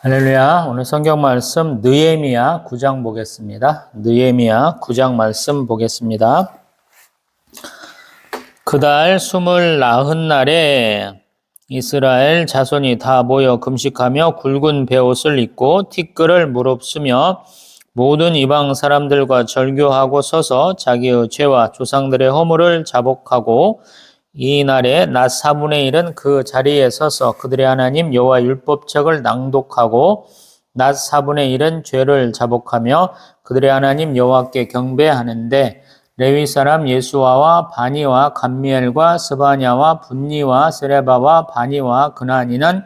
할렐루야. 오늘 성경 말씀 느헤미야 9장 보겠습니다. 느헤미야 9장 말씀 보겠습니다. 그달 29날에 이스라엘 자손이 다 모여 금식하며 굵은 베옷을 입고 티끌을 무릅쓰며 모든 이방 사람들과 절교하고 서서 자기의 죄와 조상들의 허물을 자복하고 이 날에 낮 4분의 1은 그 자리에 서서 그들의 하나님 여호와 율법책을 낭독하고 낮 4분의 1은 죄를 자복하며 그들의 하나님 여호와께 경배하는데 레위 사람 예수아와 바니와 감미엘과 스바냐와 분니와 세레바와 바니와 그나니는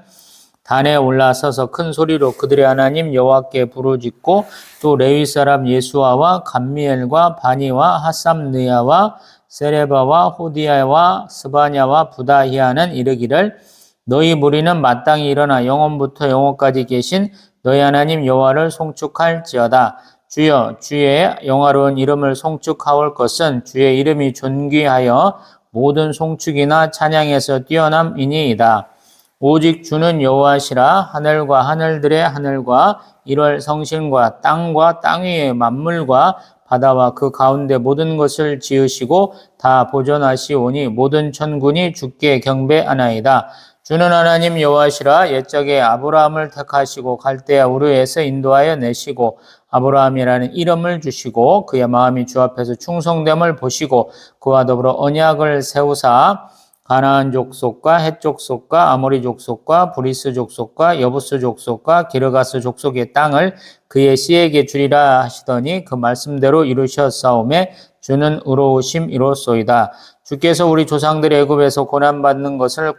단에 올라서서 큰 소리로 그들의 하나님 여호와께 부르짖고 또 레위 사람 예수아와 감미엘과 바니와 하삼느야와 세레바와 호디야와 스바냐와 부다히아는 이르기를 너희 무리는 마땅히 일어나 영원부터 영원까지 계신 너희 하나님 여호와를 송축할지어다. 주여 주의 영화로운 이름을 송축하올 것은 주의 이름이 존귀하여 모든 송축이나 찬양에서 뛰어남이니이다. 오직 주는 여호와시라. 하늘과 하늘들의 하늘과 1월 성신과 땅과 땅 위의 만물과 바다와 그 가운데 모든 것을 지으시고 다 보존하시오니 모든 천군이 주께 경배하나이다. 주는 하나님 여호와시라. 옛적에 아브라함을 택하시고 갈대아 우르에서 인도하여 내시고 아브라함이라는 이름을 주시고 그의 마음이 주 앞에서 충성됨을 보시고 그와 더불어 언약을 세우사 가나안 족속과 헷 족속과 아모리 족속과 브리스 족속과 여부스 족속과 기르가스 족속의 땅을 그의 씨에게 주리라 하시더니 그 말씀대로 이루셨사오매 주는 의로우심이로소이다. 주께서 우리 조상들의 애굽에서 고난받는 것을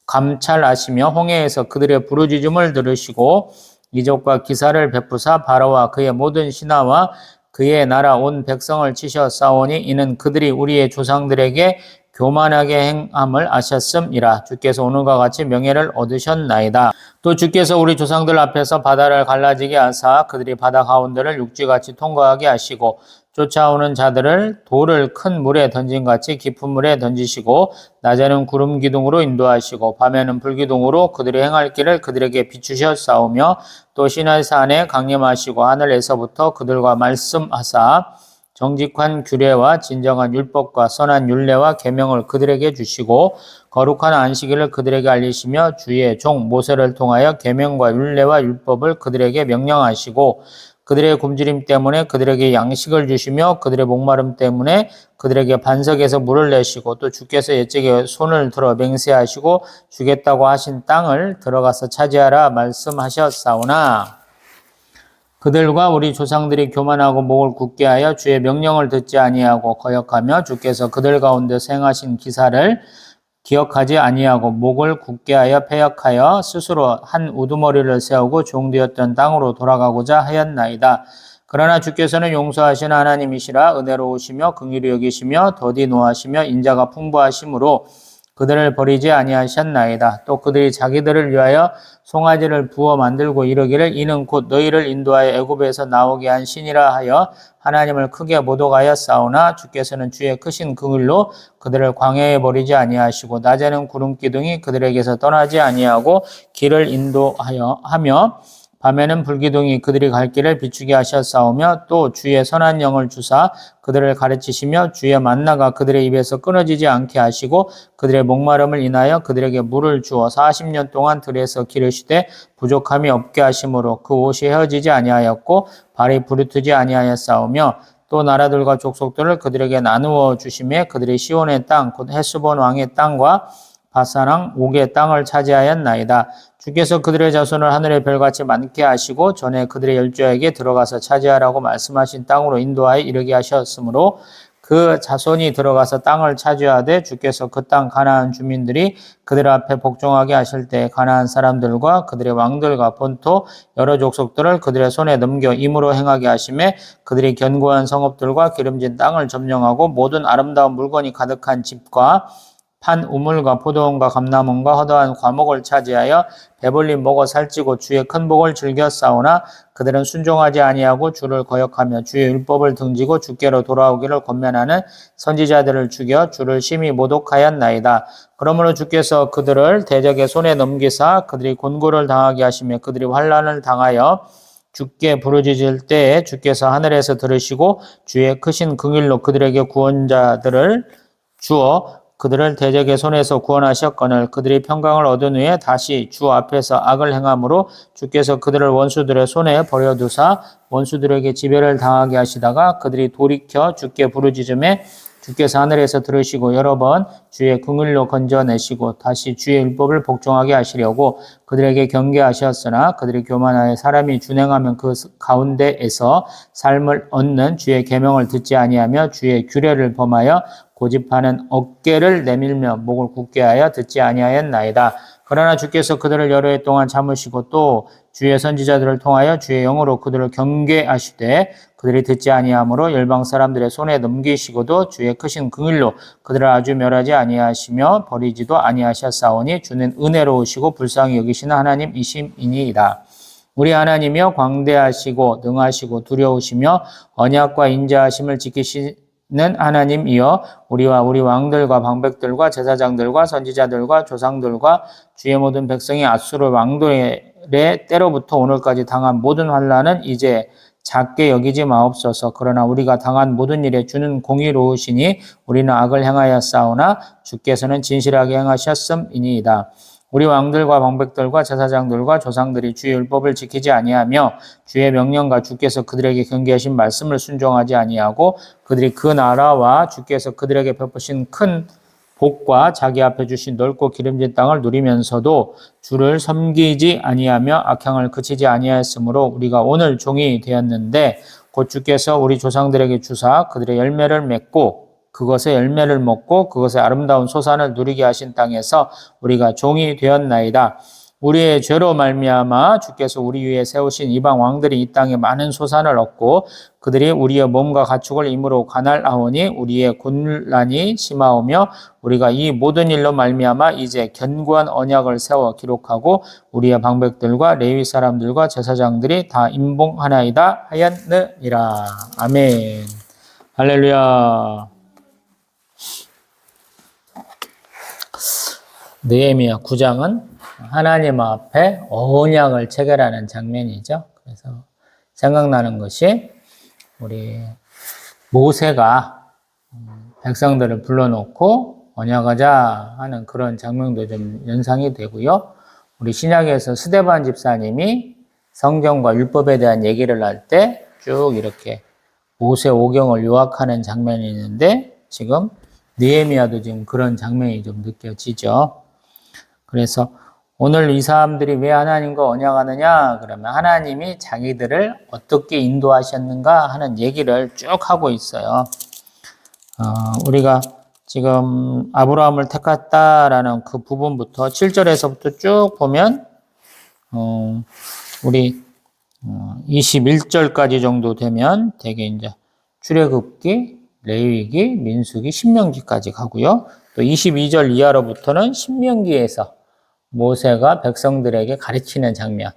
감찰하시며 홍해에서 그들의 부르짖음을 들으시고 이적과 기사를 베푸사 바로와 그의 모든 신하와 그의 나라 온 백성을 치셨사오니 이는 그들이 우리의 조상들에게 교만하게 행함을 아셨음이라. 주께서 오늘과 같이 명예를 얻으셨나이다. 또 주께서 우리 조상들 앞에서 바다를 갈라지게 하사 그들이 바다 가운데를 육지같이 통과하게 하시고 쫓아오는 자들을 돌을 큰 물에 던진같이 깊은 물에 던지시고 낮에는 구름 기둥으로 인도하시고 밤에는 불기둥으로 그들이 행할 길을 그들에게 비추셨사오며 또 시내산에 강림하시고 하늘에서부터 그들과 말씀하사 정직한 규례와 진정한 율법과 선한 율례와 계명을 그들에게 주시고 거룩한 안식일을 그들에게 알리시며 주의 종 모세를 통하여 계명과 율례와 율법을 그들에게 명령하시고 그들의 굶주림 때문에 그들에게 양식을 주시며 그들의 목마름 때문에 그들에게 반석에서 물을 내시고 또 주께서 옛적에 손을 들어 맹세하시고 주겠다고 하신 땅을 들어가서 차지하라 말씀하셨사오나 그들과 우리 조상들이 교만하고 목을 굳게 하여 주의 명령을 듣지 아니하고 거역하며 주께서 그들 가운데서 행하신 기사를 기억하지 아니하고 목을 굳게 하여 패역하여 스스로 한 우두머리를 세우고 종되었던 땅으로 돌아가고자 하였나이다. 그러나 주께서는 용서하시는 하나님이시라. 은혜로우시며 긍휼히 여기시며 더디 노하시며 인자가 풍부하심으로 그들을 버리지 아니하셨나이다. 또 그들이 자기들을 위하여 송아지를 부어 만들고 이르기를 이는 곧 너희를 인도하여 애굽에서 나오게 한 신이라 하여 하나님을 크게 모독하였사오나 주께서는 주의 크신 긍휼로 그들을 광야에 버리지 아니하시고 낮에는 구름 기둥이 그들에게서 떠나지 아니하고 길을 인도하여 하며 밤에는 불기둥이 그들이 갈 길을 비추게 하셨사오며 또 주의 선한 영을 주사 그들을 가르치시며 주의 만나가 그들의 입에서 끊어지지 않게 하시고 그들의 목마름을 인하여 그들에게 물을 주어 40년 동안 들에서 기르시되 부족함이 없게 하심으로 그 옷이 헤어지지 아니하였고 발이 부르트지 아니하였사오며 또 나라들과 족속들을 그들에게 나누어 주심에 그들이 시온의 땅 곧 헤스본 왕의 땅과 바산 옥의 땅을 차지하였나이다. 주께서 그들의 자손을 하늘의 별같이 많게 하시고 전에 그들의 열조에게 들어가서 차지하라고 말씀하신 땅으로 인도하여 이르게 하셨으므로 그 자손이 들어가서 땅을 차지하되 주께서 그 땅 가나안 주민들이 그들 앞에 복종하게 하실 때 가나안 사람들과 그들의 왕들과 본토 여러 족속들을 그들의 손에 넘겨 임으로 행하게 하심에 그들이 견고한 성읍들과 기름진 땅을 점령하고 모든 아름다운 물건이 가득한 집과 판 우물과 포도원과 감람원과 허다한 과목을 차지하여 배불리 먹어 살찌고 주의 큰 복을 즐겨 싸우나 그들은 순종하지 아니하고 주를 거역하며 주의 율법을 등지고 주께로 돌아오기를 권면하는 선지자들을 죽여 주를 심히 모독하였나이다. 그러므로 주께서 그들을 대적의 손에 넘기사 그들이 곤고를 당하게 하시며 그들이 환난을 당하여 주께 부르짖을 때에 주께서 하늘에서 들으시고 주의 크신 긍휼로 그들에게 구원자들을 주어 그들을 대적의 손에서 구원하셨거늘 그들이 평강을 얻은 후에 다시 주 앞에서 악을 행함으로 주께서 그들을 원수들의 손에 버려두사 원수들에게 지배를 당하게 하시다가 그들이 돌이켜 주께 부르짖음에 주께서 하늘에서 들으시고 여러 번 주의 긍휼로 건져내시고 다시 주의 율법을 복종하게 하시려고 그들에게 경계하셨으나 그들이 교만하여 사람이 준행하면 그 가운데에서 삶을 얻는 주의 계명을 듣지 아니하며 주의 규례를 범하여 고집하는 어깨를 내밀며 목을 굳게 하여 듣지 아니하였나이다. 그러나 주께서 그들을 여러 해 동안 참으시고 또 주의 선지자들을 통하여 주의 영으로 그들을 경계하시되 그들이 듣지 아니하므로 열방 사람들의 손에 넘기시고도 주의 크신 긍휼로 그들을 아주 멸하지 아니하시며 버리지도 아니하셨사오니 주는 은혜로우시고 불쌍히 여기시는 하나님이심이니이다. 우리 하나님이여 광대하시고 능하시고 두려우시며 언약과 인자하심을 지키시는 하나님이여 우리와 우리 왕들과 방백들과 제사장들과 선지자들과 조상들과 주의 모든 백성이 앗수르 왕들의 때로부터 오늘까지 당한 모든 환난은 이제 작게 여기지 마옵소서. 그러나 우리가 당한 모든 일에 주는 공의로우시니 우리는 악을 행하였사오나 주께서는 진실하게 행하셨음이니이다. 우리 왕들과 방백들과 제사장들과 조상들이 주의 율법을 지키지 아니하며 주의 명령과 주께서 그들에게 경계하신 말씀을 순종하지 아니하고 그들이 그 나라와 주께서 그들에게 베푸신 큰 복과 자기 앞에 주신 넓고 기름진 땅을 누리면서도 주를 섬기지 아니하며 악행을 그치지 아니하였으므로 우리가 오늘 종이 되었는데 곧 주께서 우리 조상들에게 주사 그들의 열매를 맺고 그것의 열매를 먹고 그것의 아름다운 소산을 누리게 하신 땅에서 우리가 종이 되었나이다. 우리의 죄로 말미암아 주께서 우리 위에 세우신 이방 왕들이 이 땅에 많은 소산을 얻고 그들이 우리의 몸과 가축을 임으로 관할하오니 우리의 곤란이 심하오며 우리가 이 모든 일로 말미암아 이제 견고한 언약을 세워 기록하고 우리의 방백들과 레위 사람들과 제사장들이 다 임봉하나이다 하였느니라. 아멘. 할렐루야. 느헤미야 9장은 하나님 앞에 언약을 체결하는 장면이죠. 그래서 생각나는 것이 우리 모세가 백성들을 불러놓고 언약하자 하는 그런 장면도 좀 연상이 되고요. 우리 신약에서 스데반 집사님이 성경과 율법에 대한 얘기를 할 때 쭉 이렇게 모세 오경을 요약하는 장면이 있는데 지금 느헤미야도 지금 그런 장면이 좀 느껴지죠. 그래서 오늘 이 사람들이 왜 하나님과 언약하느냐? 그러면 하나님이 자기들을 어떻게 인도하셨는가 하는 얘기를 쭉 하고 있어요. 우리가 지금 아브라함을 택했다라는 그 부분부터 7절에서부터 쭉 보면 우리 21절까지 정도 되면 되게 이제 출애굽기, 레위기, 민수기, 신명기까지 가고요. 또 22절 이하로부터는 신명기에서 모세가 백성들에게 가르치는 장면.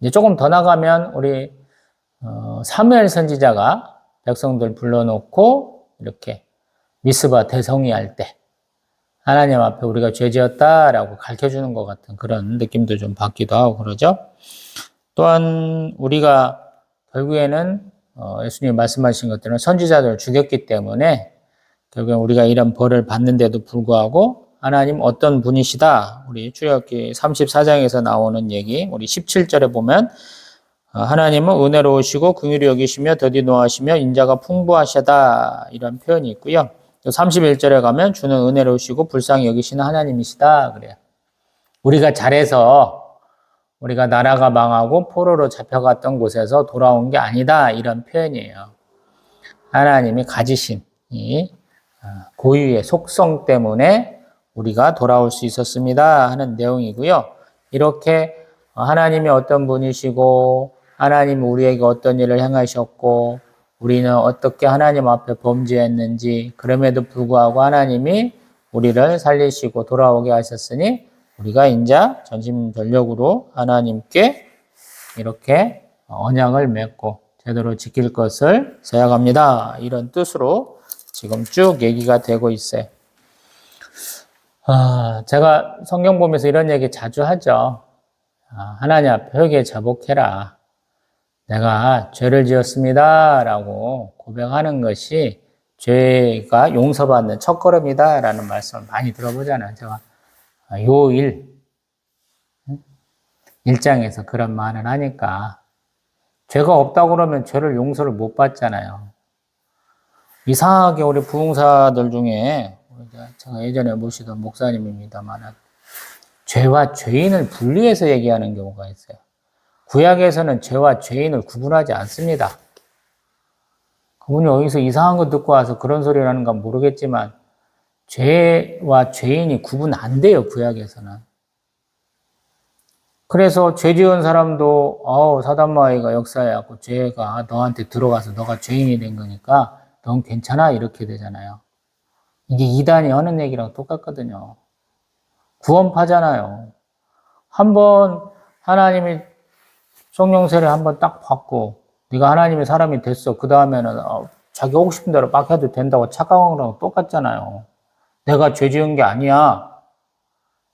이제 조금 더 나가면 우리 사무엘 선지자가 백성들 불러놓고 이렇게 미스바 대성회할 때 하나님 앞에 우리가 죄지었다라고 가르쳐주는 것 같은 그런 느낌도 좀 받기도 하고 그러죠. 또한 우리가 결국에는 예수님이 말씀하신 것들은 선지자들을 죽였기 때문에 결국엔 우리가 이런 벌을 받는데도 불구하고 하나님 어떤 분이시다. 우리 출애굽기 34장에서 나오는 얘기 우리 17절에 보면 하나님은 은혜로우시고 긍휼히 여기시며 더디 노하시며 인자가 풍부하시다 이런 표현이 있고요. 31절에 가면 주는 은혜로우시고 불쌍히 여기시는 하나님이시다 그래요. 우리가 잘해서 우리가 나라가 망하고 포로로 잡혀갔던 곳에서 돌아온 게 아니다 이런 표현이에요. 하나님이 가지신 이 고유의 속성 때문에 우리가 돌아올 수 있었습니다 하는 내용이고요. 이렇게 하나님이 어떤 분이시고 하나님이 우리에게 어떤 일을 행하셨고 우리는 어떻게 하나님 앞에 범죄했는지 그럼에도 불구하고 하나님이 우리를 살리시고 돌아오게 하셨으니 우리가 이제 전심전력으로 하나님께 이렇게 언약을 맺고 제대로 지킬 것을 서약합니다. 이런 뜻으로 지금 쭉 얘기가 되고 있어요. 제가 성경 보면서 이런 얘기 자주 하죠. 하나님 앞에 회개 자복해라. 내가 죄를 지었습니다. 라고 고백하는 것이 죄가 용서받는 첫걸음이다. 라는 말씀을 많이 들어보잖아요. 제가 요일 1장에서 그런 말을 하니까 죄가 없다고 그러면 죄를 용서를 못 받잖아요. 이상하게 우리 부흥사들 중에 제가 예전에 모시던 목사님입니다만 죄와 죄인을 분리해서 얘기하는 경우가 있어요. 구약에서는 죄와 죄인을 구분하지 않습니다. 그분이 어디서 이상한 거 듣고 와서 그런 소리를 하는가 모르겠지만 죄와 죄인이 구분 안 돼요. 구약에서는. 그래서 죄 지은 사람도 사단마귀가 역사해갖고 죄가 너한테 들어가서 너가 죄인이 된 거니까 넌 괜찮아 이렇게 되잖아요. 이게 이단이 하는 얘기랑 똑같거든요. 구원파잖아요. 한번 하나님이 성령세례 한번 딱 받고 네가 하나님의 사람이 됐어. 그 다음에는 자기 하고 싶은 대로 막 해도 된다고 착각한 거랑 똑같잖아요. 내가 죄 지은 게 아니야.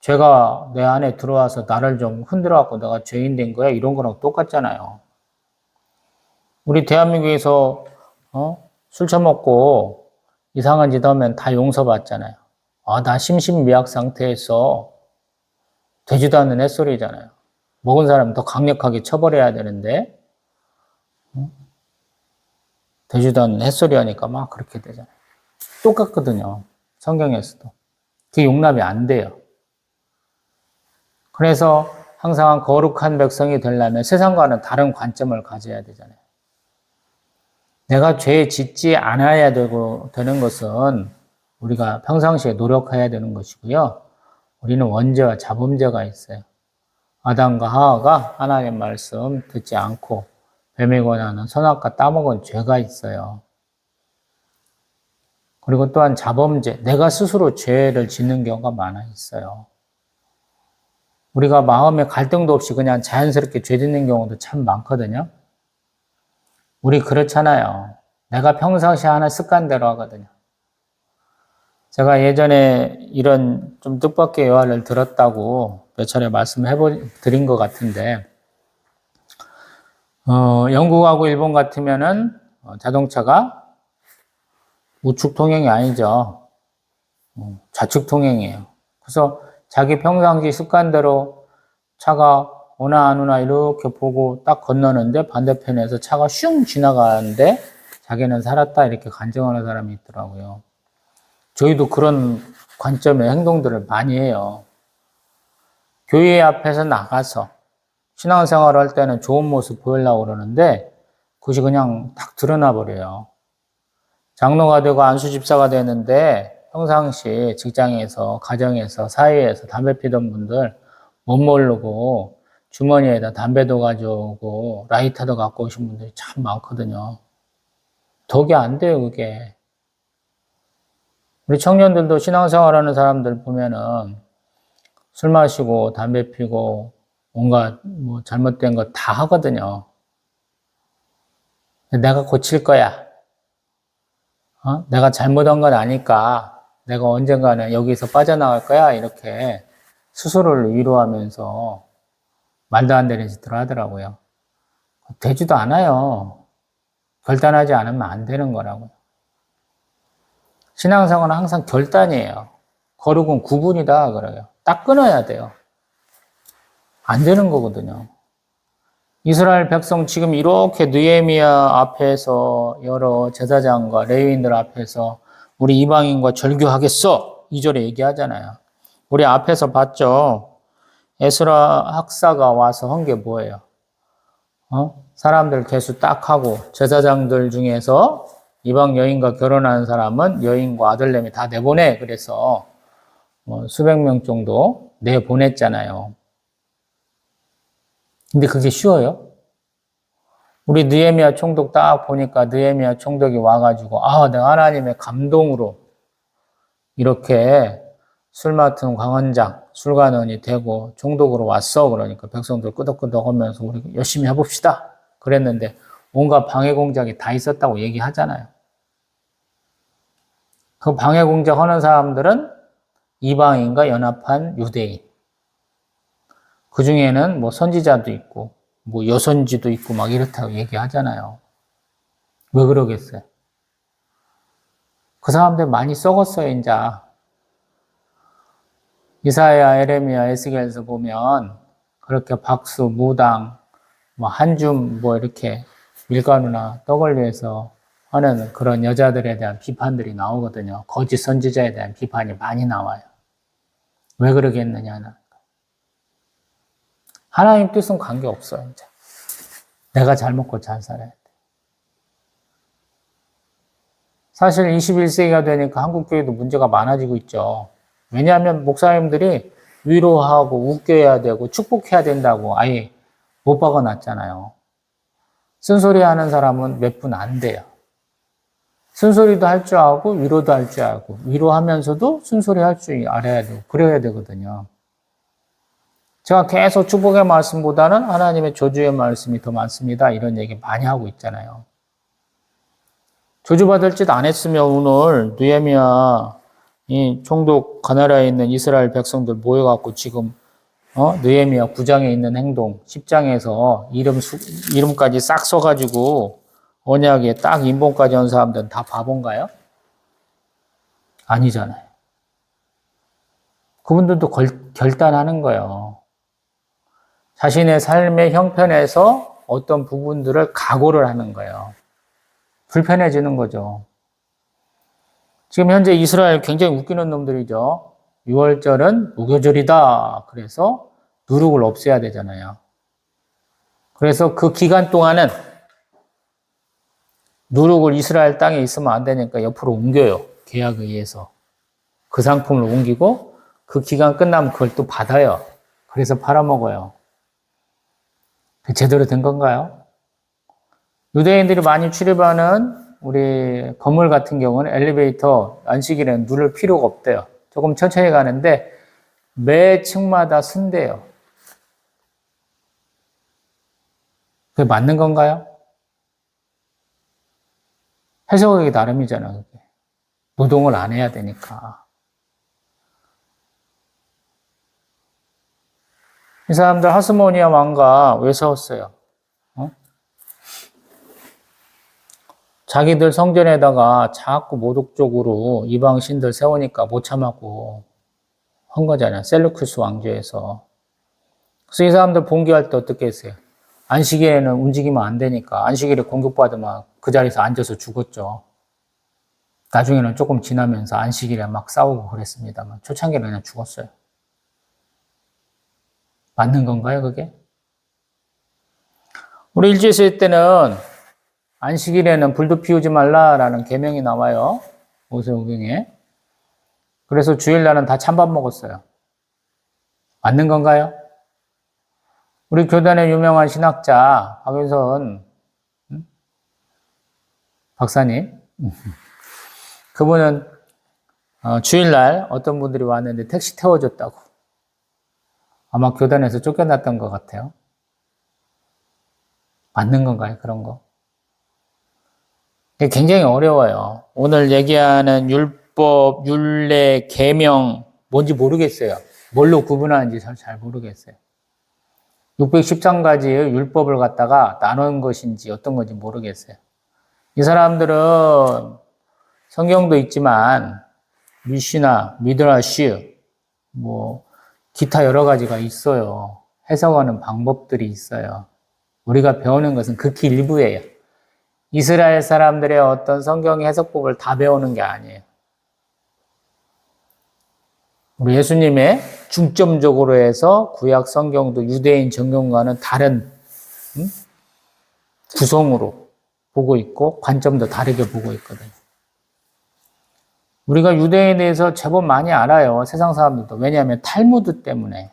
죄가 내 안에 들어와서 나를 좀 흔들어갖고 내가 죄인 된 거야. 이런 거랑 똑같잖아요. 우리 대한민국에서 술 처먹고 이상한 짓 하면 다 용서받잖아요. 나 심신미약 상태에서 되지도 않는 햇소리잖아요. 먹은 사람 더 강력하게 처벌해야 되는데 되지도 않는 햇소리 하니까 막 그렇게 되잖아요. 똑같거든요. 성경에서도. 그게 용납이 안 돼요. 그래서 항상 거룩한 백성이 되려면 세상과는 다른 관점을 가져야 되잖아요. 내가 죄 짓지 않아야 되는 것은 우리가 평상시에 노력해야 되는 것이고요. 우리는 원죄와 자범죄가 있어요. 아담과 하와가 하나님의 말씀 듣지 않고 뱀이 권하는 선악과 따먹은 죄가 있어요. 그리고 또한 자범죄, 내가 스스로 죄를 짓는 경우가 많아 있어요. 우리가 마음에 갈등도 없이 그냥 자연스럽게 죄 짓는 경우도 참 많거든요. 우리 그렇잖아요. 내가 평상시에 하는 습관대로 하거든요. 제가 예전에 이런 좀 뜻밖의 예화를 들었다고 몇 차례 드린 것 같은데, 영국하고 일본 같으면은 자동차가 우측 통행이 아니죠. 좌측 통행이에요. 그래서 자기 평상시 습관대로 차가 오나 안 오나 이렇게 보고 딱 건너는데 반대편에서 차가 슝 지나가는데 자기는 살았다 이렇게 간증하는 사람이 있더라고요. 저희도 그런 관점의 행동들을 많이 해요. 교회 앞에서 나가서 신앙생활을 할 때는 좋은 모습 보이려고 그러는데 그것이 그냥 딱 드러나 버려요. 장로가 되고 안수집사가 되는데 평상시 직장에서, 가정에서, 사회에서 담배 피던 분들 못 모르고 주머니에다 담배도 가져오고 라이터도 갖고 오신 분들이 참 많거든요. 덕이 안 돼요, 그게. 우리 청년들도 신앙생활하는 사람들 보면은 술 마시고 담배 피고 뭔가 잘못된 거 다 하거든요. 내가 고칠 거야. 내가 잘못한 건 아니까 내가 언젠가는 여기서 빠져나갈 거야. 이렇게 스스로를 위로하면서 말도 안 되는 짓을 하더라고요. 되지도 않아요. 결단하지 않으면 안 되는 거라고요. 신앙생활은 항상 결단이에요. 거룩은 구분이다 그래요. 딱 끊어야 돼요. 안 되는 거거든요. 이스라엘 백성 지금 이렇게 느헤미야 앞에서 여러 제사장과 레위인들 앞에서 우리 이방인과 절교하겠어 2절에 얘기하잖아요. 우리 앞에서 봤죠. 에스라 학사가 와서 한 게 뭐예요? 사람들 개수 딱 하고 제사장들 중에서 이방 여인과 결혼한 사람은 여인과 아들내미 다 내보내. 그래서 수백 명 정도 내보냈잖아요. 근데 그게 쉬워요? 우리 느헤미야 총독 딱 보니까 느헤미야 총독이 와가지고 내가 하나님의 감동으로 이렇게 술 맡은 광원장, 술관원이 되고 종독으로 왔어. 그러니까 백성들 끄덕끄덕 하면서 우리 열심히 해봅시다. 그랬는데 온갖 방해 공작이 다 있었다고 얘기하잖아요. 그 방해 공작 하는 사람들은 이방인과 연합한 유대인. 그 중에는 뭐 선지자도 있고, 뭐 여선지도 있고 막 이렇다고 얘기하잖아요. 왜 그러겠어요? 그 사람들 많이 썩었어요, 이제. 이사야, 에레미야, 에스겔에서 보면 그렇게 박수, 무당, 뭐 한줌 뭐 이렇게 밀가루나 떡을 위해서 하는 그런 여자들에 대한 비판들이 나오거든요. 거짓 선지자에 대한 비판이 많이 나와요. 왜 그러겠느냐는. 하나님 뜻은 관계없어요, 이제. 내가 잘 먹고 잘 살아야 돼. 사실 21세기가 되니까 한국교회도 문제가 많아지고 있죠. 왜냐하면 목사님들이 위로하고 웃겨야 되고 축복해야 된다고 아예 못 박아놨잖아요. 쓴소리 하는 사람은 몇 분 안 돼요. 쓴소리도 할 줄 알고 위로도 할 줄 알고 위로하면서도 쓴소리 할 줄 알아야 되고 그래야 되거든요. 제가 계속 축복의 말씀보다는 하나님의 저주의 말씀이 더 많습니다. 이런 얘기 많이 하고 있잖아요. 저주받을 짓 안 했으면 오늘 느헤미야 이 총독 가나라에 있는 이스라엘 백성들 모여갖고 지금 느헤미야 9장에 있는 행동 10장에서 이름까지 싹 써가지고 언약에 딱 인본까지 한 사람들은 다 바본가요? 아니잖아요. 그분들도 결단하는 거예요. 자신의 삶의 형편에서 어떤 부분들을 각오를 하는 거예요. 불편해지는 거죠. 지금 현재 이스라엘 굉장히 웃기는 놈들이죠. 6월절은 무교절이다. 그래서 누룩을 없애야 되잖아요. 그래서 그 기간 동안은 누룩을 이스라엘 땅에 있으면 안 되니까 옆으로 옮겨요. 계약에 의해서. 그 상품을 옮기고 그 기간 끝나면 그걸 또 받아요. 그래서 팔아먹어요. 제대로 된 건가요? 유대인들이 많이 출입하는 우리 건물 같은 경우는 엘리베이터 안식일에는 누를 필요가 없대요. 조금 천천히 가는데 매 층마다 쓴대요. 그게 맞는 건가요? 해석하기 나름이잖아요. 그게. 노동을 안 해야 되니까. 이 사람들 하스모니아 왕가 왜 세웠어요? 자기들 성전에다가 자꾸 모독적으로 이방 신들 세우니까 못 참았고 한 거잖아요. 셀루쿠스 왕조에서. 그래서 이 사람들 봉기할 때 어떻게 했어요? 안식일에는 움직이면 안 되니까 안식일에 공격받으면 그 자리에서 앉아서 죽었죠. 나중에는 조금 지나면서 안식일에 막 싸우고 그랬습니다만 초창기는 그냥 죽었어요. 맞는 건가요, 그게? 우리 일제시대 때는 안식일에는 불도 피우지 말라라는 계명이 나와요. 모세오경에. 그래서 주일날은 다 찬밥 먹었어요. 맞는 건가요? 우리 교단의 유명한 신학자 박윤선 박사님 그분은 주일날 어떤 분들이 왔는데 택시 태워줬다고 아마 교단에서 쫓겨났던 것 같아요. 맞는 건가요? 그런 거? 굉장히 어려워요. 오늘 얘기하는 율법, 율례, 계명 뭔지 모르겠어요. 뭘로 구분하는지 잘 모르겠어요. 613가지의 율법을 갖다가 나눈 것인지 어떤 건지 모르겠어요. 이 사람들은 성경도 있지만 미시나, 미드라시, 뭐 기타 여러 가지가 있어요. 해석하는 방법들이 있어요. 우리가 배우는 것은 극히 일부예요. 이스라엘 사람들의 어떤 성경 해석법을 다 배우는 게 아니에요. 우리 예수님의 중점적으로 해서 구약 성경도 유대인 정경과는 다른 구성으로 보고 있고 관점도 다르게 보고 있거든요. 우리가 유대인에 대해서 제법 많이 알아요. 세상 사람들도. 왜냐하면 탈무드 때문에.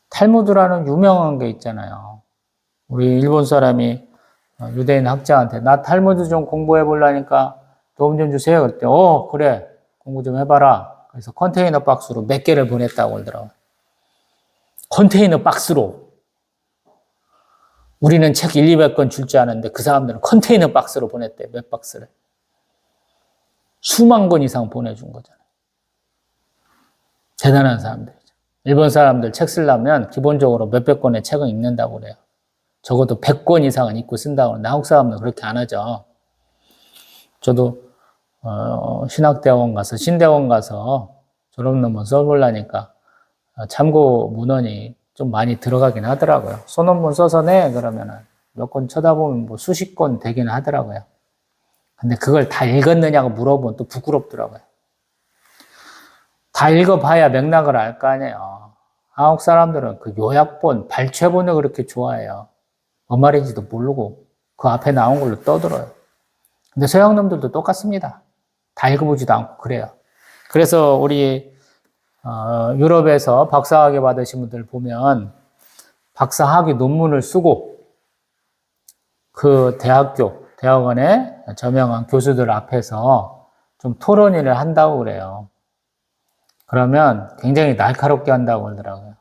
탈무드라는 유명한 게 있잖아요. 우리 일본 사람이 유대인 학자한테 나 탈무드 좀 공부해 보려니까 도움 좀 주세요. 그랬더니 그래 공부 좀 해봐라. 그래서 컨테이너 박스로 몇 개를 보냈다고 그러더라고요. 컨테이너 박스로. 우리는 책 1, 200권 줄 줄 아는데 그 사람들은 컨테이너 박스로 보냈대, 몇 박스를. 수만 권 이상 보내준 거잖아요. 대단한 사람들이죠. 일본 사람들 책 쓰려면 기본적으로 몇백 권의 책은 읽는다고 그래요. 적어도 100권 이상은 읽고 쓴다고. 한국 사람은 그렇게 안 하죠. 저도 신학대학원 가서, 신대원 가서 졸업 논문 써보려니까 참고 문헌이 좀 많이 들어가긴 하더라고요. 소논문 써서 내 그러면은 몇 권 쳐다보면 뭐 수십 권 되긴 하더라고요. 근데 그걸 다 읽었느냐고 물어보면 또 부끄럽더라고요. 다 읽어봐야 맥락을 알 거 아니에요. 한국 사람들은 그 요약본, 발췌본을 그렇게 좋아해요. 뭔 말인지도 모르고 그 앞에 나온 걸로 떠들어요. 근데 서양 놈들도 똑같습니다. 다 읽어보지도 않고 그래요. 그래서 우리 유럽에서 박사학위 받으신 분들 보면 박사학위 논문을 쓰고 그 대학원의 저명한 교수들 앞에서 좀 토론회를 한다고 그래요. 그러면 굉장히 날카롭게 한다고 그러더라고요.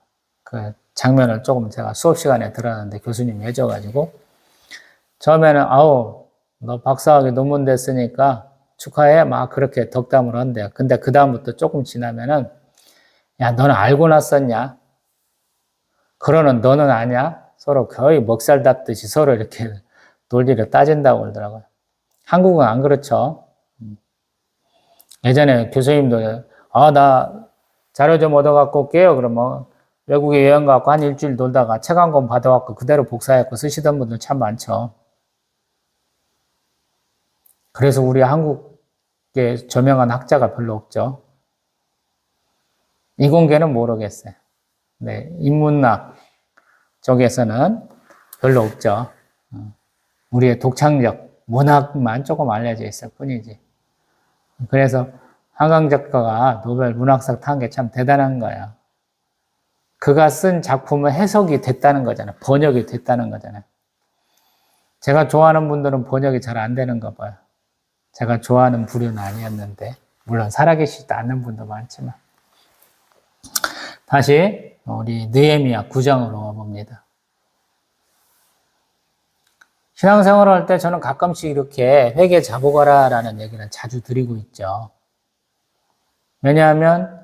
그 장면을 조금 제가 수업 시간에 들었는데 교수님이 해줘가지고 처음에는 아우 너 박사학위 논문 됐으니까 축하해 막 그렇게 덕담을 한대요. 근데 그 다음부터 조금 지나면은 야 너는 알고 났었냐? 그러는 너는 아냐? 서로 거의 먹살 닿듯이 서로 이렇게 논리를 따진다고 그러더라고요. 한국은 안 그렇죠. 예전에 교수님도 나 자료 좀 얻어갖고 올게요. 그러면 외국에 여행 가고 한 일주일 놀다가 책 한 권 받아갖고 그대로 복사해갖고 쓰시던 분들 참 많죠. 그래서 우리 한국에 저명한 학자가 별로 없죠. 이공계는 모르겠어요. 네, 인문학 쪽에서는 별로 없죠. 우리의 독창적 문학만 조금 알려져 있을 뿐이지. 그래서 한강 작가가 노벨 문학상 탄 게 참 대단한 거예요. 그가 쓴 작품은 해석이 됐다는 거잖아요. 번역이 됐다는 거잖아요. 제가 좋아하는 분들은 번역이 잘 안 되는 거 봐요. 제가 좋아하는 부류는 아니었는데 물론 살아계시지도 않는 분도 많지만 다시 우리 느헤미야 9장으로 와봅니다. 신앙생활을 할 때 저는 가끔씩 이렇게 회개 잡아가라라는 얘기를 자주 드리고 있죠. 왜냐하면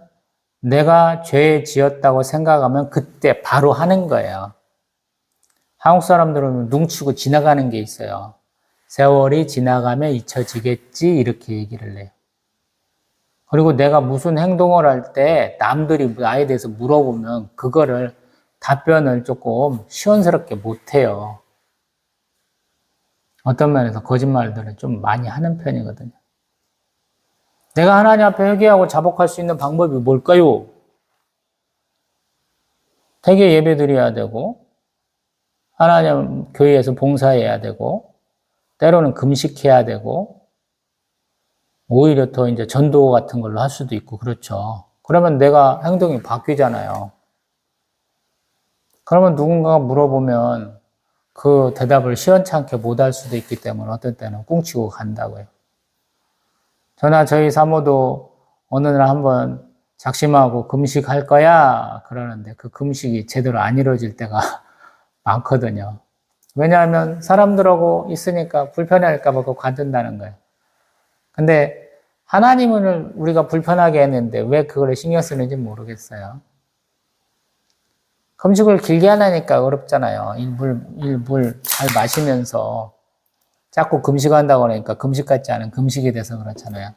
내가 죄 지었다고 생각하면 그때 바로 하는 거예요. 한국 사람들은 눈치고 지나가는 게 있어요. 세월이 지나가면 잊혀지겠지 이렇게 얘기를 해요. 그리고 내가 무슨 행동을 할 때 남들이 나에 대해서 물어보면 그거를 답변을 조금 시원스럽게 못해요. 어떤 면에서 거짓말들을 좀 많이 하는 편이거든요. 내가 하나님 앞에 회개하고 자복할 수 있는 방법이 뭘까요? 되게 예배 드려야 되고 하나님 교회에서 봉사해야 되고 때로는 금식해야 되고 오히려 더 이제 전도 같은 걸로 할 수도 있고 그렇죠. 그러면 내가 행동이 바뀌잖아요. 그러면 누군가가 물어보면 그 대답을 시원찮게 못할 수도 있기 때문에 어떤 때는 꿍치고 간다고요. 저나 저희 사모도 어느 날 한번 작심하고 금식할 거야 그러는데 그 금식이 제대로 안 이루어질 때가 많거든요. 왜냐하면 사람들하고 있으니까 불편할까 봐 그거 관둔다는 거예요. 근데 하나님을 우리가 불편하게 했는데 왜 그걸 신경 쓰는지 모르겠어요. 금식을 길게 하려니까 어렵잖아요. 일물 잘 마시면서 자꾸 금식한다고 하니까 금식 같지 않은 금식이 돼서 그렇잖아요.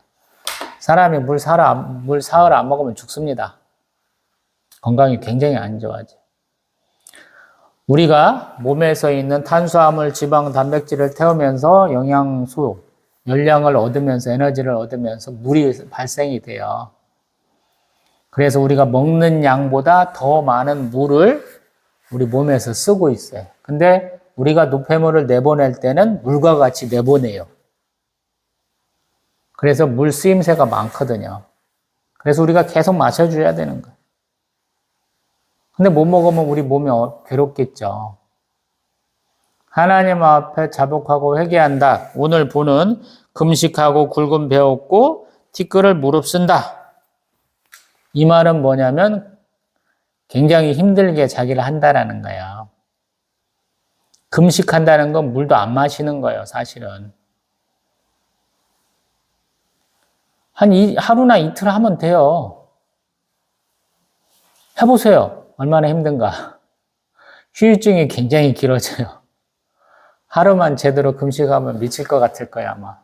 사람이 물 사흘 안 먹으면 죽습니다. 건강이 굉장히 안 좋아져. 우리가 몸에서 있는 탄수화물, 지방, 단백질을 태우면서 영양소, 열량을 얻으면서 에너지를 얻으면서 물이 발생이 돼요. 그래서 우리가 먹는 양보다 더 많은 물을 우리 몸에서 쓰고 있어요. 근데 우리가 노폐물을 내보낼 때는 물과 같이 내보내요. 그래서 물 쓰임새가 많거든요. 그래서 우리가 계속 마셔줘야 되는 거예요. 근데 못 먹으면 우리 몸이 괴롭겠죠. 하나님 앞에 자복하고 회개한다. 오늘 보는 금식하고 굵은 배 얻고 티끌을 무릅쓴다. 이 말은 뭐냐면 굉장히 힘들게 자기를 한다라는 거예요. 금식한다는 건 물도 안 마시는 거예요, 사실은. 하루나 이틀 하면 돼요. 해보세요. 얼마나 힘든가. 후유증이 굉장히 길어져요. 하루만 제대로 금식하면 미칠 것 같을 거예요, 아마.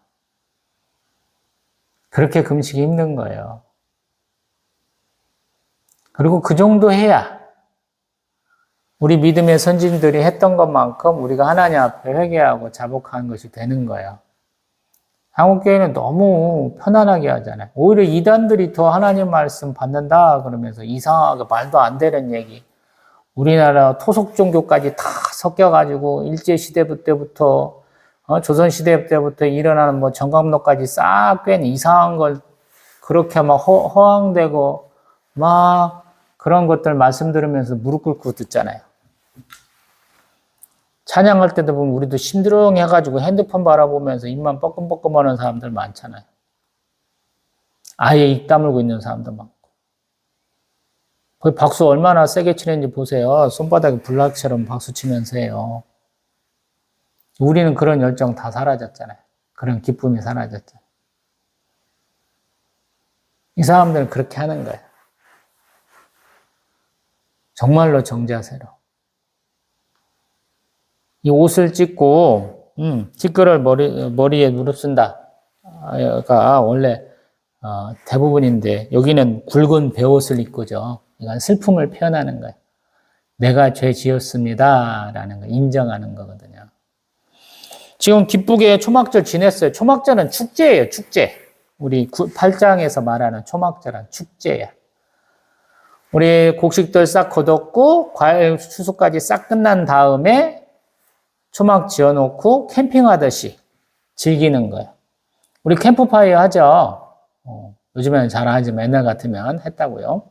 그렇게 금식이 힘든 거예요. 그리고 그 정도 해야 우리 믿음의 선진들이 했던 것만큼 우리가 하나님 앞에 회개하고 자복하는 것이 되는 거예요. 한국교회는 너무 편안하게 하잖아요. 오히려 이단들이 더 하나님 말씀 받는다 그러면서 이상하게 말도 안 되는 얘기. 우리나라 토속 종교까지 다 섞여가지고 일제시대 때부터 조선시대 때부터 일어나는 뭐 정강로까지 싹 꿰는 이상한 걸 그렇게 막 허황되고 막 그런 것들 말씀 들으면서 무릎 꿇고 듣잖아요. 찬양할 때도 보면 우리도 심드렁해가지고 핸드폰 바라보면서 입만 뻐끔뻐끔 하는 사람들 많잖아요. 아예 입 다물고 있는 사람도 많고. 그 박수 얼마나 세게 치는지 보세요. 손바닥에 불락처럼 박수 치면서 해요. 우리는 그런 열정 다 사라졌잖아요. 그런 기쁨이 사라졌잖아요. 이 사람들은 그렇게 하는 거예요. 정말로 정자세로. 이 옷을 찢고 티끌을 머리에 무릅쓴다가 원래 대부분인데 여기는 굵은 베옷을 입고죠. 이건 슬픔을 표현하는 거예요. 내가 죄 지었습니다 라는 거 인정하는 거거든요. 지금 기쁘게 초막절 지냈어요. 초막절은 축제예요. 축제. 우리 8장에서 말하는 초막절은 축제예요. 우리 곡식들 싹 거뒀고 과일 추수까지 싹 끝난 다음에 초막 지어놓고 캠핑하듯이 즐기는 거예요. 우리 캠프파이어 하죠. 요즘에는 잘 안 하지만 옛날 같으면 했다고요.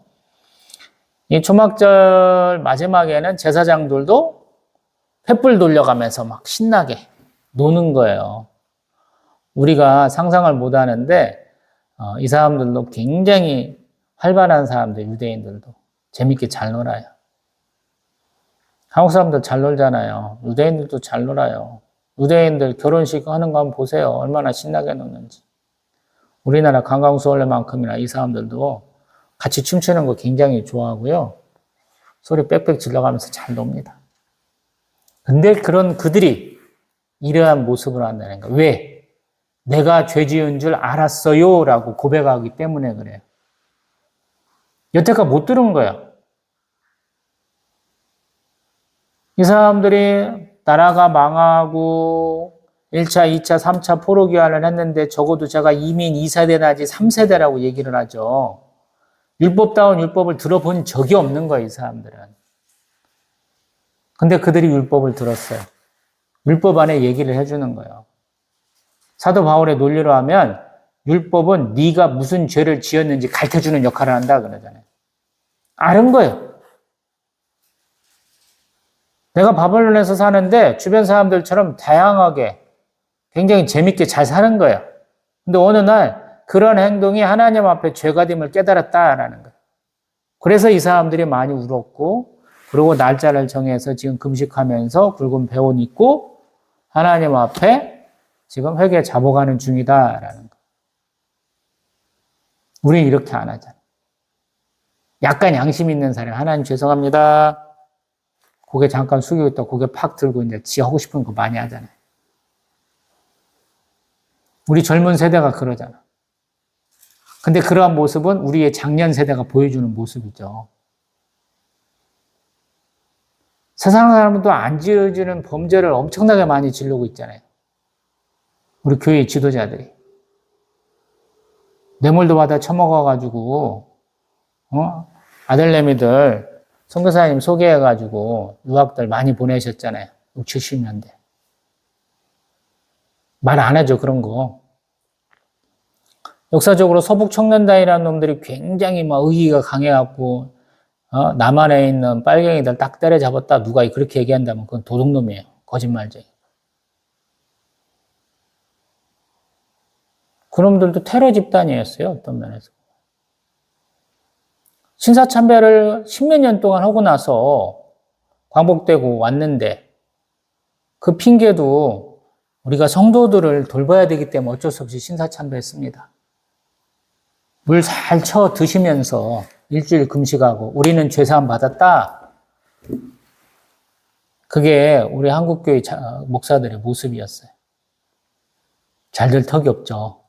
이 초막절 마지막에는 제사장들도 횃불 돌려가면서 막 신나게 노는 거예요. 우리가 상상을 못 하는데 이 사람들도 굉장히 활발한 사람들, 유대인들도 재밌게 잘 놀아요. 한국 사람들 잘 놀잖아요. 유대인들도 잘 놀아요. 유대인들 결혼식 하는 거 한번 보세요. 얼마나 신나게 노는지. 우리나라 관광수월래만큼이나 이 사람들도 같이 춤추는 거 굉장히 좋아하고요. 소리 빽빽 질러가면서 잘 놉니다. 근데 그런 그들이 이러한 모습을 한다는 거예요. 왜? 내가 죄 지은 줄 알았어요 라고 고백하기 때문에 그래요. 여태까지 못 들은 거예요. 이 사람들이 나라가 망하고 1차, 2차, 3차 포로기환을 했는데 적어도 제가 이민 2세대 나지 3세대라고 얘기를 하죠. 율법다운 율법을 들어본 적이 없는 거예요, 이 사람들은. 근데 그들이 율법을 들었어요. 율법 안에 얘기를 해주는 거예요. 사도 바울의 논리로 하면 율법은 네가 무슨 죄를 지었는지 가르쳐주는 역할을 한다 그러잖아요. 아는 거예요. 내가 바벨론에서 사는데 주변 사람들처럼 다양하게 굉장히 재밌게 잘 사는 거예요. 근데 어느 날 그런 행동이 하나님 앞에 죄가 됨을 깨달았다라는 거예요. 그래서 이 사람들이 많이 울었고 그리고 날짜를 정해서 지금 금식하면서 굵은 배옷 입고 하나님 앞에 지금 회개 자복하는 중이다라는 거예요. 우리는 이렇게 안 하잖아요. 약간 양심 있는 사람, 하나님 죄송합니다. 고개 잠깐 숙이고 있다 고개 팍 들고 이제 지 하고 싶은 거 많이 하잖아요. 우리 젊은 세대가 그러잖아. 근데 그러한 모습은 우리의 장년 세대가 보여주는 모습이죠. 세상 사람도 안 지어지는 범죄를 엄청나게 많이 지르고 있잖아요. 우리 교회 지도자들이. 뇌물도 받아 처먹어가지고, 아들내미들 선교사님 소개해가지고 유학들 많이 보내셨잖아요. 60, 70년대. 말 안 하죠, 그런 거. 역사적으로 서북 청년단이라는 놈들이 굉장히 막 의기가 강해갖고, 남한에 있는 빨갱이들 딱 때려잡았다. 누가 그렇게 얘기한다면 그건 도둑놈이에요. 거짓말쟁이. 그놈들도 테러 집단이었어요, 어떤 면에서. 신사참배를 십몇 년 동안 하고 나서 광복되고 왔는데 그 핑계도 우리가 성도들을 돌봐야 되기 때문에 어쩔 수 없이 신사참배했습니다. 물 잘 쳐 드시면서 일주일 금식하고 우리는 죄사함 받았다. 그게 우리 한국교회 목사들의 모습이었어요. 잘될 턱이 없죠.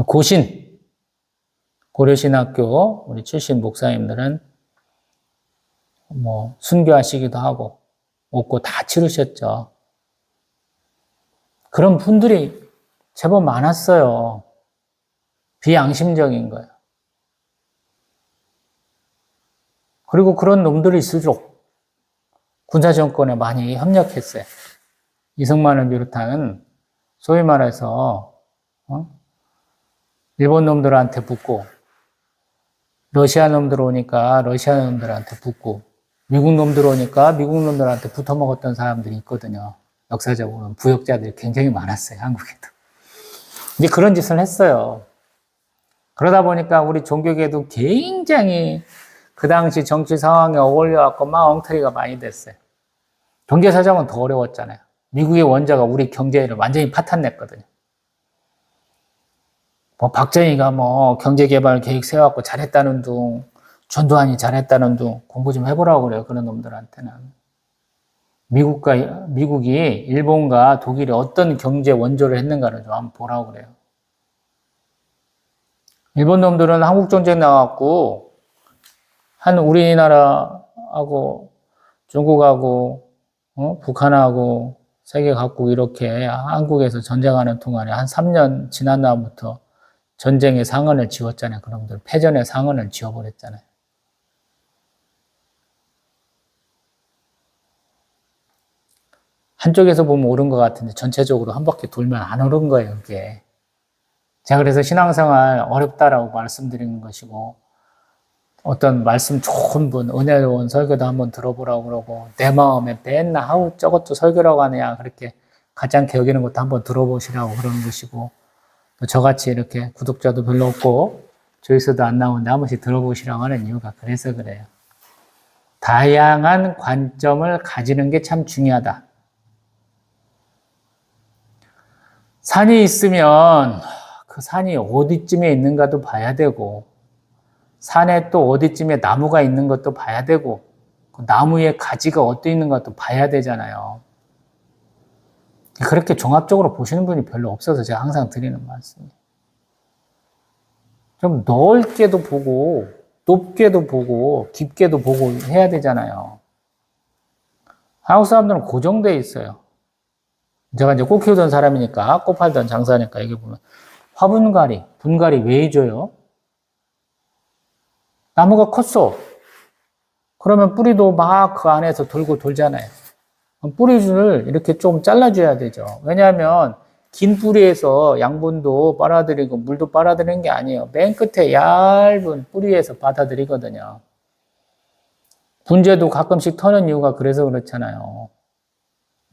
고신, 고려신학교 우리 출신 목사님들은 순교하시기도 하고 없고 다 치르셨죠. 그런 분들이 제법 많았어요. 비양심적인 거예요. 그리고 그런 놈들이 있을수록 군사정권에 많이 협력했어요. 이승만을 비롯한 소위 말해서 일본 놈들한테 붙고 러시아 놈들 오니까 러시아 놈들한테 붙고 미국 놈들 오니까 미국 놈들한테 붙어먹었던 사람들이 있거든요. 역사적으로는 부역자들이 굉장히 많았어요. 한국에도. 이제 그런 짓을 했어요. 그러다 보니까 우리 종교계도 굉장히 그 당시 정치 상황에 어울려갖고 막 엉터리가 많이 됐어요. 경제사정은 더 어려웠잖아요. 미국의 원자가 우리 경제를 완전히 파탄냈거든요. 박정희가 경제개발 계획 세워갖고 잘했다는 둥, 전두환이 잘했다는 둥 공부 좀 해보라고 그래요. 그런 놈들한테는. 미국이 일본과 독일이 어떤 경제 원조를 했는가를 좀 한번 보라고 그래요. 일본 놈들은 한국 전쟁 나왔고 한 우리나라하고 중국하고 북한하고 세계 각국 이렇게 한국에서 전쟁하는 동안에 한 3년 지난 다음부터 전쟁의 상흔을 지웠잖아요. 그놈들 패전의 상흔을 지워버렸잖아요. 한쪽에서 보면 옳은 것 같은데 전체적으로 한 바퀴 돌면 안 옳은 거예요. 그게. 제가 그래서 신앙생활 어렵다라고 말씀드리는 것이고 어떤 말씀 좋은 분, 은혜로운 설교도 한번 들어보라고 그러고 내 마음에 맨날 아우 저것도 설교라고 하느냐 그렇게 가짜않게 여기는 것도 한번 들어보시라고 그러는 것이고 또 저같이 이렇게 구독자도 별로 없고 조회수도 안 나오는데 한 번씩 들어보시라고 하는 이유가 그래서 그래요. 다양한 관점을 가지는 게 참 중요하다. 산이 있으면 그 산이 어디쯤에 있는가도 봐야 되고 산에 또 어디쯤에 나무가 있는 것도 봐야 되고 그 나무의 가지가 어디 있는 것도 봐야 되잖아요. 그렇게 종합적으로 보시는 분이 별로 없어서 제가 항상 드리는 말씀이에요. 좀 넓게도 보고 높게도 보고 깊게도 보고 해야 되잖아요. 한국 사람들은 고정되어 있어요. 제가 이제 꽃 키우던 사람이니까 꽃 팔던 장사니까 여기 보면 화분갈이, 분갈이 왜 해줘요? 나무가 컸어. 그러면 뿌리도 막 그 안에서 돌고 돌잖아요. 뿌리를 이렇게 좀 잘라줘야 되죠. 왜냐하면 긴 뿌리에서 양분도 빨아들이고 물도 빨아들이는 게 아니에요. 맨 끝에 얇은 뿌리에서 받아들이거든요. 분재도 가끔씩 터는 이유가 그래서 그렇잖아요.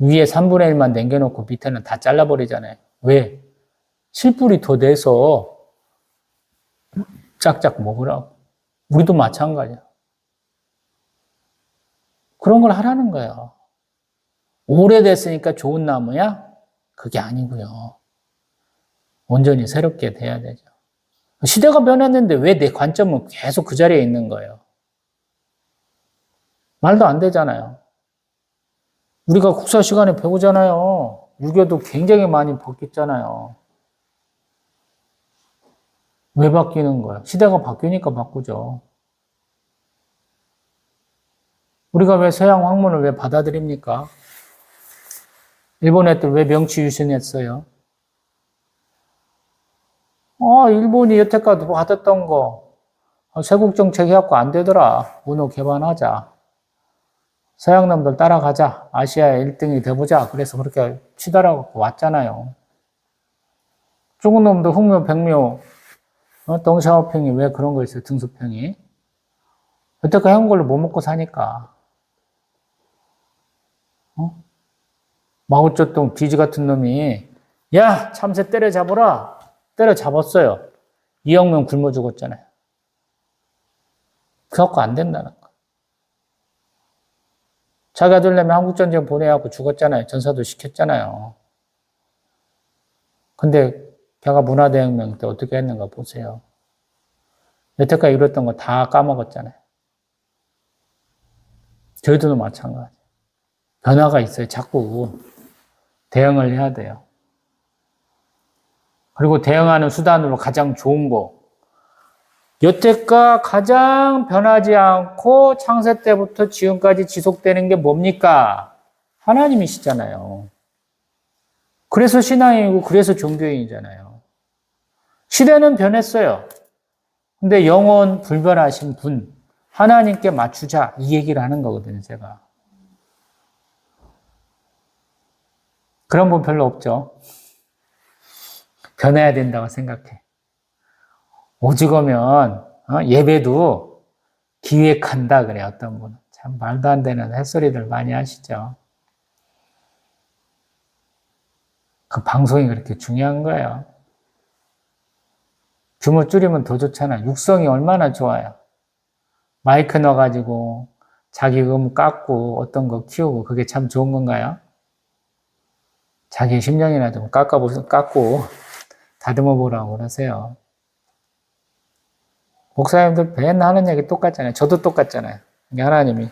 위에 3분의 1만 남겨놓고 밑에는 다 잘라버리잖아요. 왜? 실뿌리 더 내서 짝짝 먹으라고. 우리도 마찬가지야. 그런 걸 하라는 거예요. 오래됐으니까 좋은 나무야? 그게 아니고요. 온전히 새롭게 돼야 되죠. 시대가 변했는데 왜 내 관점은 계속 그 자리에 있는 거예요? 말도 안 되잖아요. 우리가 국사 시간에 배우잖아요. 유교도 굉장히 많이 바뀌었잖아요. 왜 바뀌는 거예요? 시대가 바뀌니까 바꾸죠. 우리가 왜 서양 학문을 왜 받아들입니까? 일본 애들 왜 명치 유신했어요? 일본이 여태까지 받았던 거 세국 정책 해갖고 안 되더라. 문호 개반하자. 서양 놈들 따라가자. 아시아의 1등이 돼보자. 그래서 그렇게 치달아갖고 왔잖아요. 중국 놈들 흑묘, 백묘, 덩샤오핑이 왜 그런 거 있어요? 등수평이. 여태까지 해온 걸로 못 먹고 사니까. 마오쩌둥 비지 같은 놈이 야 참새 때려잡아라. 때려잡았어요. 2억 명 굶어 죽었잖아요. 그래갖고 안 된다는 거야. 자기 아들 내면 한국전쟁 보내갖고 죽었잖아요. 전사도 시켰잖아요. 근데 걔가 문화대혁명 때 어떻게 했는가 보세요. 여태까지 이뤘던 거 다 까먹었잖아요. 저희들도 마찬가지. 변화가 있어요. 자꾸 대응을 해야 돼요. 그리고 대응하는 수단으로 가장 좋은 거. 여태껏 가장 변하지 않고 창세 때부터 지금까지 지속되는 게 뭡니까? 하나님이시잖아요. 그래서 신앙이고 그래서 종교인이잖아요. 시대는 변했어요. 근데 영원 불변하신 분, 하나님께 맞추자 이 얘기를 하는 거거든요, 제가. 그런 분 별로 없죠. 변해야 된다고 생각해. 오죽하면 예배도 기획한다 그래 어떤 분은. 참 말도 안 되는 햇소리들 많이 하시죠. 그 방송이 그렇게 중요한 거예요. 규모 줄이면 더 좋잖아. 육성이 얼마나 좋아요. 마이크 넣어가지고 자기 깎고 어떤 거 키우고 그게 참 좋은 건가요? 자기 심령이나 좀 깎고 다듬어 보라고 그러세요. 목사님들 맨날 하는 얘기 똑같잖아요. 저도 똑같잖아요. 하나님이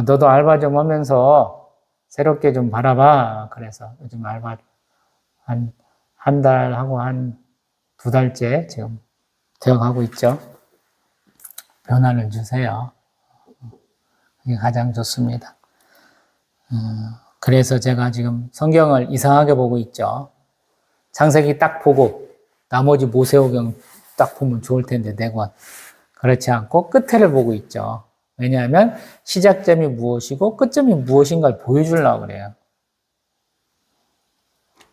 너도 알바 좀 하면서 새롭게 좀 바라봐. 그래서 요즘 알바 한 달 하고 한 2달째 지금 되어가고 있죠. 변화를 주세요. 이게 가장 좋습니다. 그래서 제가 지금 성경을 이상하게 보고 있죠. 창세기 딱 보고 나머지 모세오경 딱 보면 좋을 텐데 네 권. 그렇지 않고 끝을 보고 있죠. 왜냐하면 시작점이 무엇이고 끝점이 무엇인가를 보여주려고 그래요.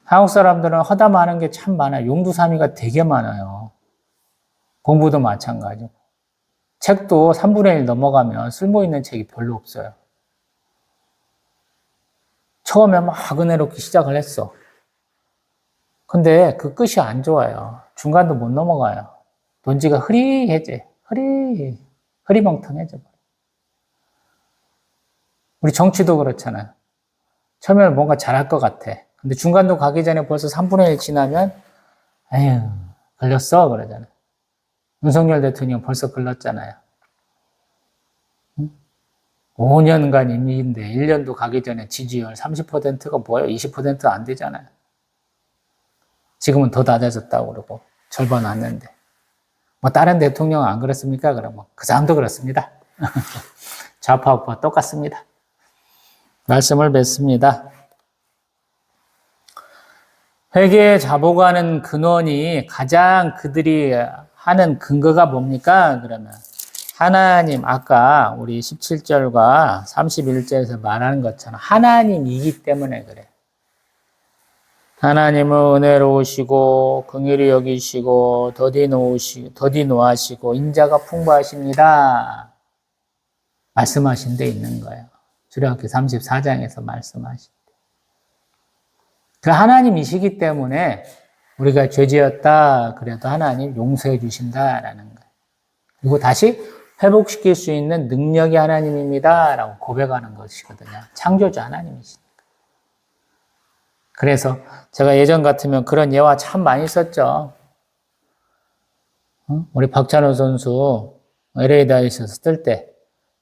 한국 사람들은 허담하는 게 참 많아요. 용두사미가 되게 많아요. 공부도 마찬가지고. 책도 3분의 1 넘어가면 쓸모 있는 책이 별로 없어요. 처음에 막 은혜롭게 시작을 했어. 근데 그 끝이 안 좋아요. 중간도 못 넘어가요. 논지가 흐리멍텅해져. 우리 정치도 그렇잖아요. 처음에 뭔가 잘할 것 같아. 근데 중간도 가기 전에 벌써 3분의 1 지나면, 에휴, 걸렸어. 그러잖아요. 윤석열 대통령 벌써 걸렸잖아요. 5년간 임기인데 1년도 가기 전에 지지율 30%가 뭐예요? 20%가 안 되잖아요. 지금은 더 낮아졌다고 그러고 절반 왔는데 뭐 다른 대통령은 안 그렇습니까? 그러면 그 사람도 그렇습니다. 좌파 우파 똑같습니다. 말씀을 맺습니다. 회개에 자복하는 근원이 가장 그들이 하는 근거가 뭡니까? 그러면 하나님, 아까 우리 17절과 31절에서 말하는 것처럼 하나님이기 때문에 그래. 하나님은 은혜로우시고 긍휼히 여기시고 더디 노하시고 인자가 풍부하십니다. 말씀하신 데 있는 거예요. 출애굽기 34장에서 말씀하신 데. 그 하나님이시기 때문에 우리가 죄지었다 그래도 하나님 용서해 주신다라는 거예요. 그리고 다시 회복시킬 수 있는 능력이 하나님입니다 라고 고백하는 것이거든요. 창조주 하나님이시니까. 그래서 제가 예전 같으면 그런 예화 참 많이 썼죠. 우리 박찬호 선수 LA 다이스에서 뜰 때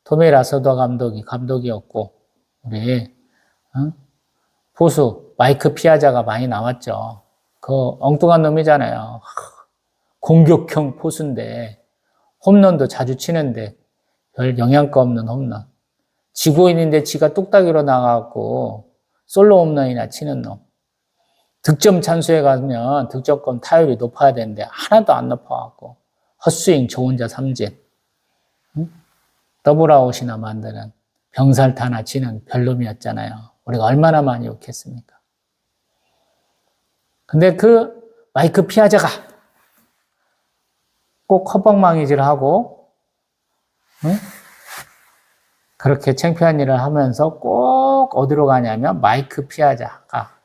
토미 라서더 감독이었고 우리 포수 마이크 피아자가 많이 나왔죠. 그 엉뚱한 놈이잖아요. 공격형 포수인데 홈런도 자주 치는데 별 영양가 없는 홈런. 지고 있는데 지가 뚝딱이로 나가고 솔로 홈런이나 치는 놈. 득점 찬스에 가면 득점권 타율이 높아야 되는데 하나도 안 높아갖고 헛스윙 저 혼자 삼진. 더블아웃이나 만드는 병살타나 치는 별놈이었잖아요. 우리가 얼마나 많이 욕했습니까? 근데 그 마이크 피아자가 꼭 헛방망이질을 하고 그렇게 창피한 일을 하면서 꼭 어디로 가냐면 마이크 피아자가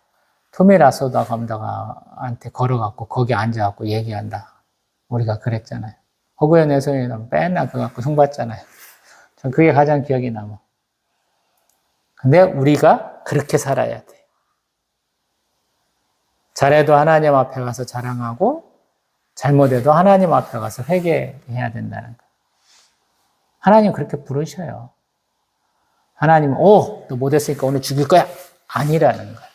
토미 라소더 감독한테 걸어갖고 거기 앉아갖고 얘기한다. 우리가 그랬잖아요. 허구현 해설위원은 맨날 그거 갖고 흉봤잖아요. 전 그게 가장 기억이 남아. 근데 우리가 그렇게 살아야 돼. 잘해도 하나님 앞에 가서 자랑하고 잘못해도 하나님 앞에 가서 회개해야 된다는 거. 하나님 그렇게 부르셔요. 하나님은 너 못했으니까 오늘 죽일 거야. 아니라는 거예요.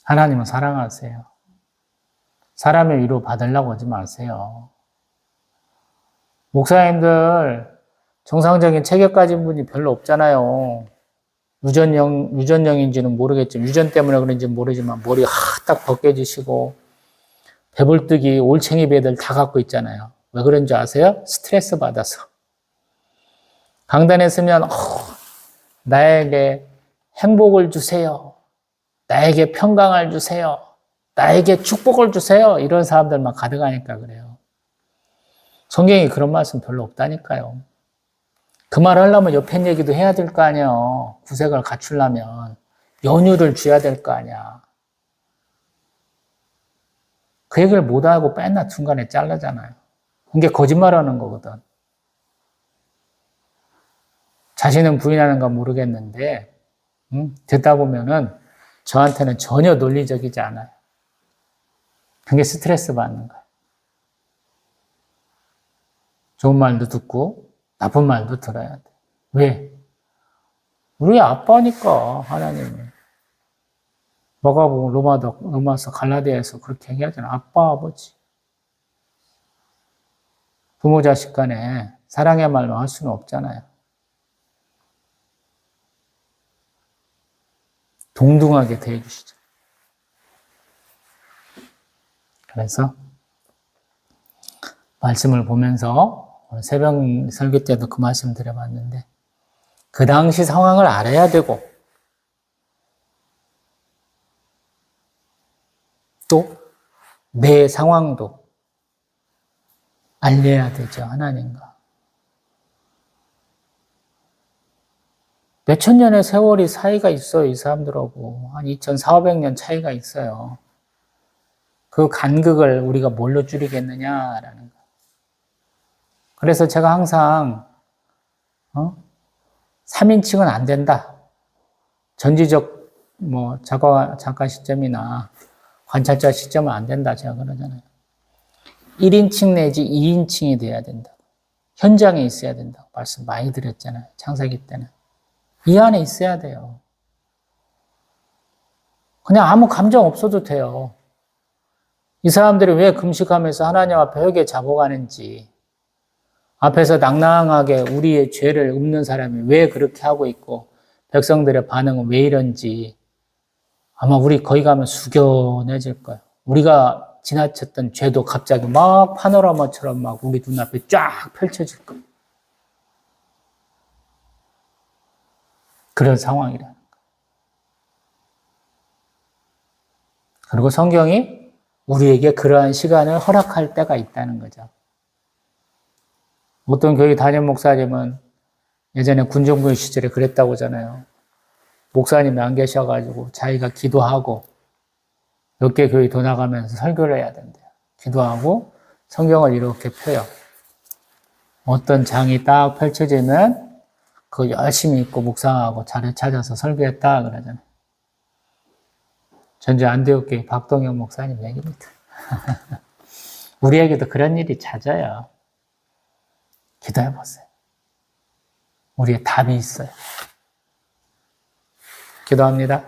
하나님은 사랑하세요. 사람의 위로 받으려고 하지 마세요. 목사님들 정상적인 체격 가진 분이 별로 없잖아요. 유전형인지는 모르겠지만 유전 때문에 그런지 모르지만 머리 딱 벗겨지시고 배불뚝이 올챙이 배들 다 갖고 있잖아요. 왜 그런지 아세요? 스트레스 받아서. 강단에 서면 나에게 행복을 주세요. 나에게 평강을 주세요. 나에게 축복을 주세요. 이런 사람들만 가득하니까 그래요. 성경에 그런 말씀 별로 없다니까요. 그 말 하려면 옆에 얘기도 해야 될 거 아니에요. 구색을 갖추려면. 연유를 줘야 될 거 아니야. 그 얘기를 못하고 맨날 중간에 자르잖아요. 그게 거짓말하는 거거든. 자신은 부인하는 건 모르겠는데 듣다 보면은 저한테는 전혀 논리적이지 않아요. 그게 스트레스 받는 거예요. 좋은 말도 듣고 나쁜 말도 들어야 돼. 왜? 우리 아빠니까 하나님이. 마가복음 로마서 갈라디아에서 그렇게 얘기하잖아. 아빠, 아버지. 부모 자식 간에 사랑의 말로 할 수는 없잖아요. 동등하게 대해주시죠. 그래서 말씀을 보면서 오늘 새벽 설교 때도 그 말씀 드려봤는데 그 당시 상황을 알아야 되고 또 내 상황도 알려야 되죠. 하나님과. 몇천 년의 세월이 사이가 있어요. 이 사람들하고. 한 2400년 차이가 있어요. 그 간극을 우리가 뭘로 줄이겠느냐라는 거. 그래서 제가 항상 3인칭은 안 된다. 전지적 작가 시점이나 관찰자 시점은 안 된다. 제가 그러잖아요. 1인칭 내지 2인칭이 돼야 된다. 현장에 있어야 된다고 말씀 많이 드렸잖아요. 창세기 때는. 이 안에 있어야 돼요. 그냥 아무 감정 없어도 돼요. 이 사람들이 왜 금식하면서 하나님 앞에 회개 잡아가는지, 앞에서 낭낭하게 우리의 죄를 읊는 사람이 왜 그렇게 하고 있고 백성들의 반응은 왜 이런지 아마 우리 거기 가면 숙연해질 거예요. 우리가 지나쳤던 죄도 갑자기 막 파노라마처럼 막 우리 눈앞에 쫙 펼쳐질 거예요. 그런 상황이라는 거예요. 그리고 성경이 우리에게 그러한 시간을 허락할 때가 있다는 거죠. 어떤 교회 담임 목사님은 예전에 군정부의 시절에 그랬다고 하잖아요. 목사님이 안 계셔가지고 자기가 기도하고 몇 개 교회 돌아가면서 설교를 해야 된대요. 기도하고 성경을 이렇게 펴요. 어떤 장이 딱 펼쳐지면 그거 열심히 읽고 묵상하고 자료 찾아서 설교했다 그러잖아요. 전주 안대옥교회 박동영 목사님 얘기입니다. 우리에게도 그런 일이 잦아요. 기도해보세요. 우리의 답이 있어요. 기도합니다.